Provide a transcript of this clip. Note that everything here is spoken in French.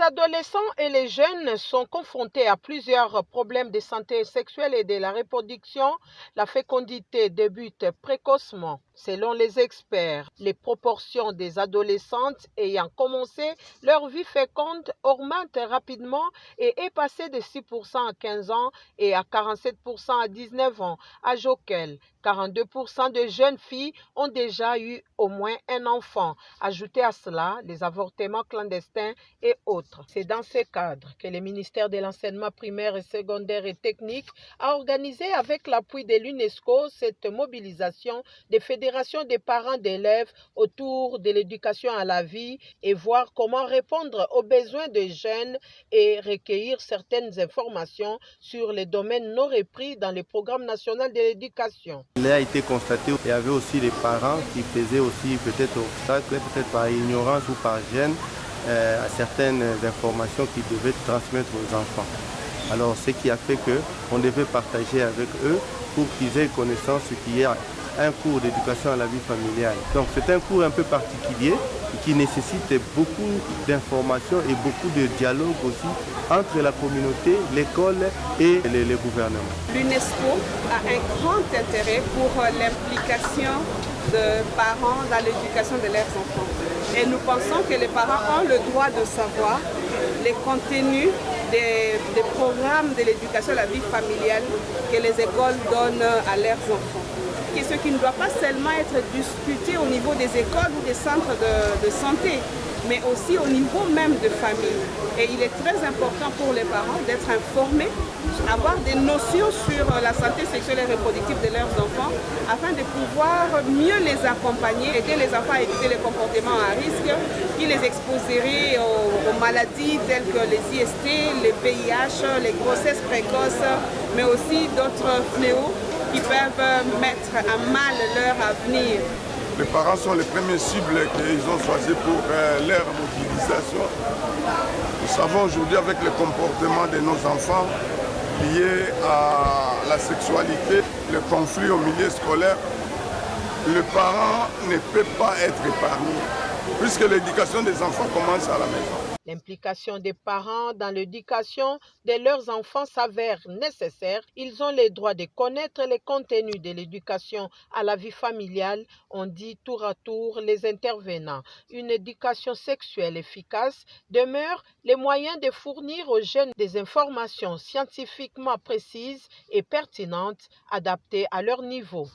adolescents et les jeunes sont confrontés à plusieurs problèmes de santé sexuelle et de la reproduction. La fécondité débute précocement. Selon les experts, les proportions des adolescentes ayant commencé leur vie féconde augmentent rapidement et est passée de 6% à 15 ans et à 47% à 19 ans, âge auquel 42% de jeunes filles ont déjà eu au moins un enfant. Ajoutez à cela les avortements clandestins et autres. C'est dans ce cadre que le ministère de l'enseignement primaire et secondaire et technique a organisé avec l'appui de l'UNESCO cette mobilisation des fédérations des parents d'élèves autour de l'éducation à la vie et voir comment répondre aux besoins des jeunes et recueillir certaines informations sur les domaines non repris dans le programme national de l'éducation. Il a été constaté qu'il y avait aussi les parents qui faisaient aussi peut-être obstacle, peut-être par ignorance ou par gêne, à certaines informations qu'ils devaient transmettre aux enfants. Alors ce qui a fait qu'on devait partager avec eux pour qu'ils aient connaissance qu'il y a un cours d'éducation à la vie familiale. Donc c'est un cours un peu particulier qui nécessite beaucoup d'informations et beaucoup de dialogue aussi entre la communauté, l'école et les gouvernements. L'UNESCO a un grand intérêt pour l'implication de parents dans l'éducation de leurs enfants. Et nous pensons que les parents ont le droit de savoir les contenus des programmes de l'éducation à la vie familiale que les écoles donnent à leurs enfants. Et ce qui ne doit pas seulement être discuté au niveau des écoles ou des centres de santé, mais aussi au niveau même de famille. Et il est très important pour les parents d'être informés, avoir des notions sur la santé sexuelle et reproductive de leurs enfants, afin de pouvoir mieux les accompagner, aider les enfants à éviter les comportements à risque qui les exposeraient aux maladies telles que les IST, les VIH, les grossesses précoces, mais aussi d'autres fléaux qui peuvent mettre à mal leur avenir. Les parents sont les premières cibles qu'ils ont choisies pour leur mobilisation. Nous savons aujourd'hui avec le comportement de nos enfants liés à la sexualité, le conflit au milieu scolaire, le parent ne peut pas être épargné puisque l'éducation des enfants commence à la maison. L'implication des parents dans l'éducation de leurs enfants s'avère nécessaire. Ils ont le droit de connaître les contenus de l'éducation à la vie familiale, ont dit tour à tour les intervenants. Une éducation sexuelle efficace demeure le moyen de fournir aux jeunes des informations scientifiquement précises et pertinentes, adaptées à leur niveau.